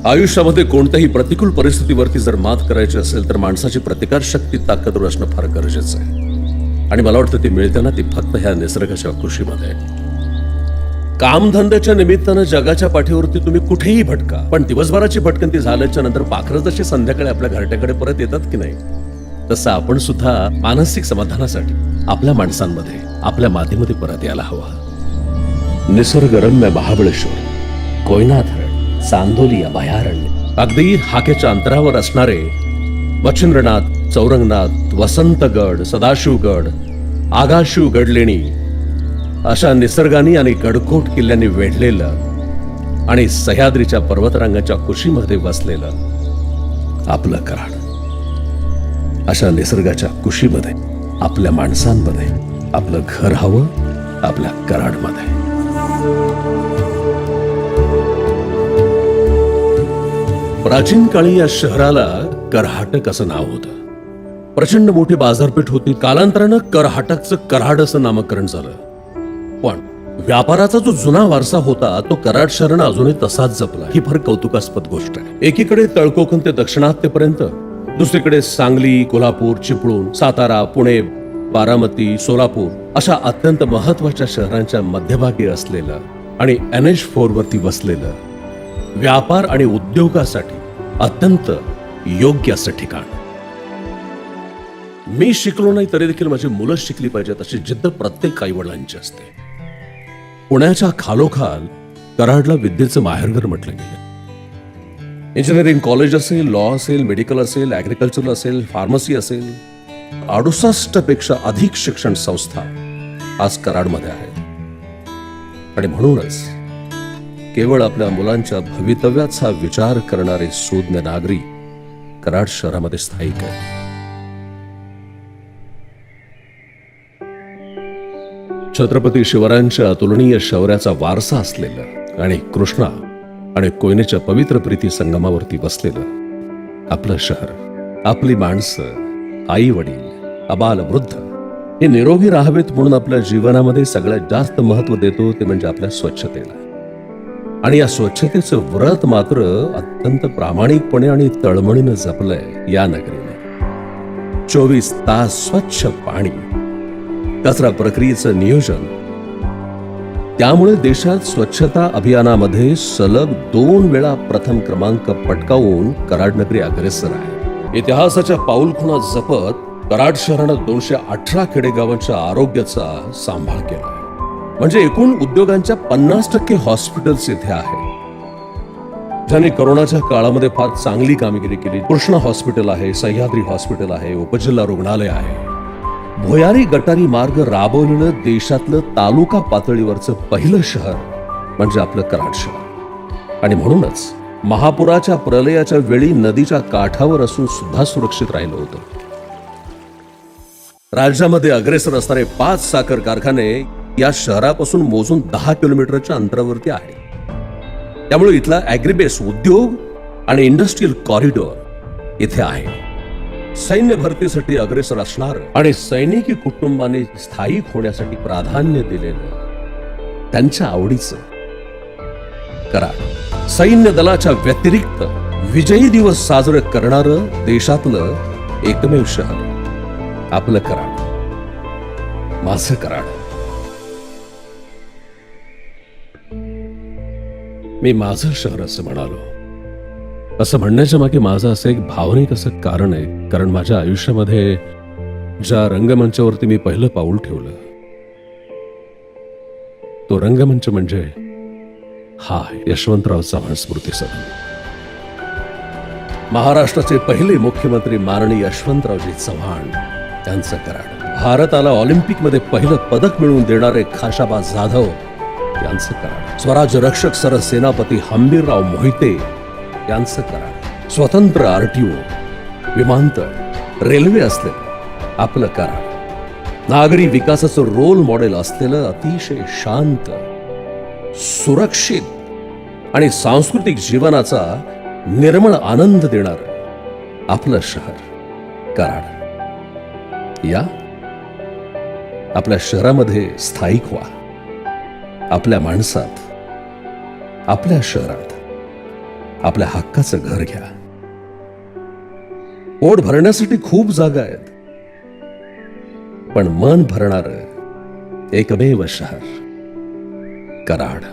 आयुष्यामध्ये कोणत्याही प्रतिकूल परिस्थितीवरती जर मात करायची असेल तर माणसाची प्रतिकारशक्ती ताकदवर असणं फार गरजेचं आहे. आणि मला वाटतं ती मिळते ना ती फक्त ह्या निसर्गाच्या कृषीमध्ये. कामधंद्याच्या निमित्तानं जगाच्या पाठीवरती तुम्ही कुठेही भटका, पण दिवसभराची भटकंती झाल्याच्या नंतर पाखरं जशी संध्याकाळी आपल्या घरट्याकडे परत येतात की नाही, तसं आपण सुद्धा मानसिक समाधानासाठी आपल्या माणसांमध्ये, आपल्या मातीमध्ये परत यायला हवा. निसर्गरम्य महाबळेश्वर, कोयना धरण, चांदोली अभयारण्य, अगदी हाकेच्या अंतरावर असणारे मच्छिंद्रनाथ, चौरंगनाथ, वसंतगड, सदाशिवगड, आगाशिव गडलेणी अशा निसर्गाने आणि गडकोट किल्ल्यांनी वेढलेलं आणि सह्याद्रीच्या पर्वतरांगाच्या कुशीमध्ये वसलेलं आपलं कराड. अशा निसर्गाच्या कुशीमध्ये आपल्या माणसांमध्ये आपलं घर हवं, आपल्या कराडमध्ये. प्राचीन काळी या शहराला करहाटक असं नाव होतं. प्रचंड मोठी बाजारपेठ होती. कालांतरानं करहाटकचं कराड असं नामकरण झालं. पण व्यापाराचा जो जुना वारसा होता तो कराड शहरानं अजूनही तसाच जपला. ही फार कौतुकास्पद गोष्ट आहे. एकीकडे तळकोकण ते दक्षिणात्यपर्यंत, दुसरीकडे सांगली, कोल्हापूर, चिपळूण, सातारा, पुणे, बारामती, सोलापूर अशा अत्यंत महत्वाच्या शहरांच्या मध्यभागी असलेलं आणि NH4 वरती बसलेलं, व्यापार आणि उद्योगासाठी अत्यंत योग्य असं ठिकाण. मी शिकलो नाही तरी देखील माझी मुलं शिकली पाहिजेत अशी जिद्द प्रत्येक आईवडिलांची असते. पुण्याच्या खालोखाल कराडला विद्येचं माहेरघर म्हटलं गेलं. इंजिनिअरिंग कॉलेज असेल, लॉ असेल, मेडिकल असेल, ऍग्रिकल्चर असेल, फार्मसी असेल, 68 पेक्षा अधिक शिक्षण संस्था आज कराडमध्ये आहेत. आणि म्हणूनच केवळ आपल्या मुलांच्या भवितव्याचा विचार करणारे सुज्ञ नागरिक कराड शहरामध्ये स्थायिक आहेत. छत्रपती शिवरायांच्या अतुलनीय शौर्याचा वारसा असलेलं आणि कृष्णा आणि कोयनेच्या पवित्र प्रीती संगमावरती बसलेलं आपलं शहर, आपली माणसं, आई वडील, अबाल वृद्ध हे निरोगी राहावेत म्हणून आपल्या जीवनामध्ये सगळ्यात जास्त महत्व देतो ते म्हणजे आपल्या स्वच्छतेला. आणि या स्वच्छतेचं व्रत मात्र अत्यंत प्रामाणिकपणे आणि तळमळीनं जपलंय या नगरीने. 24 तास स्वच्छ पाणी, कचरा प्रक्रियेचं नियोजन. त्यामुळे देशात स्वच्छता अभियानामध्ये सलग 2 वेळा प्रथम क्रमांक पटकावून कराड नगरी अग्रेसर आहे. इतिहासाच्या पाऊलखुणा जपत कराड शहरानं 218 खेडेगावांच्या आरोग्याचा सांभाळ केला. म्हणजे एकूण उद्योगांच्या 50% हॉस्पिटल्स इथे आहेत, ज्यांनी कोरोनाच्या काळामध्ये फार चांगली कामगिरी केली. कृष्णा हॉस्पिटल आहे, सह्याद्री हॉस्पिटल आहे, उपजिल्हा रुग्णालय आहे. भुयारी गटारी मार्ग राबवलेलं देशातलं तालुका पातळीवरचं पहिलं शहर म्हणजे आपलं कराड शहर. आणि म्हणूनच महापुराच्या प्रलयाच्या वेळी नदीच्या काठावर असून सुद्धा सुरक्षित राहिलं होतं. राज्यामध्ये अग्रेसर असणारे 5 साखर कारखाने या शहरापासून मोजून 10 किलोमीटरच्या अंतरावरती आहे. त्यामुळे इथला ऍग्रीबेस उद्योग आणि इंडस्ट्रियल कॉरिडॉर इथे आहे. सैन्य भरतीसाठी अग्रेसर असणार आणि सैनिकी कुटुंबाने स्थायिक होण्यासाठी प्राधान्य दिलेलं त्यांच्या आवडीचं कराड. सैन्य दलाच्या व्यतिरिक्त विजयी दिवस साजरे करणारं देशातलं एकमेव शहर आपलं कराड, माझं कराड. मी माझं शहर असं म्हणालो. असं म्हणण्याच्या मागे माझं असं एक भावनिक असं कारण आहे. कारण माझ्या आयुष्यामध्ये ज्या रंगमंचावरती मी पहिलं पाऊल ठेवलं तो रंगमंच म्हणजे हा यशवंतराव चव्हाण स्मृती सदन. महाराष्ट्राचे पहिले मुख्यमंत्री माननीय यशवंतरावजी चव्हाण यांचं कराड. भारताला ऑलिम्पिकमध्ये पहिलं पदक मिळवून देणारे खाशाबा जाधव यांचं कराड. स्वराज्य रक्षक सरसेनापती हंबीरराव मोहिते यांचं कराड. स्वतंत्र RTO, विमानतळ, रेल्वे असलेलं आपलं कराड. नागरी विकासाचं रोल मॉडेल असलेलं अतिशय शांत, सुरक्षित आणि सांस्कृतिक जीवनाचा निर्मळ आनंद देणारं आपलं शहर कराड. या आपल्या शहरामध्ये स्थायिक व्हा. आपल्या माणसात, आपल्या शहरात, आपल्या हक्काचं घर घ्या. पोट भरण्यासाठी खूप जागा आहेत, पण मन भरणार एकमेव शहर कराड.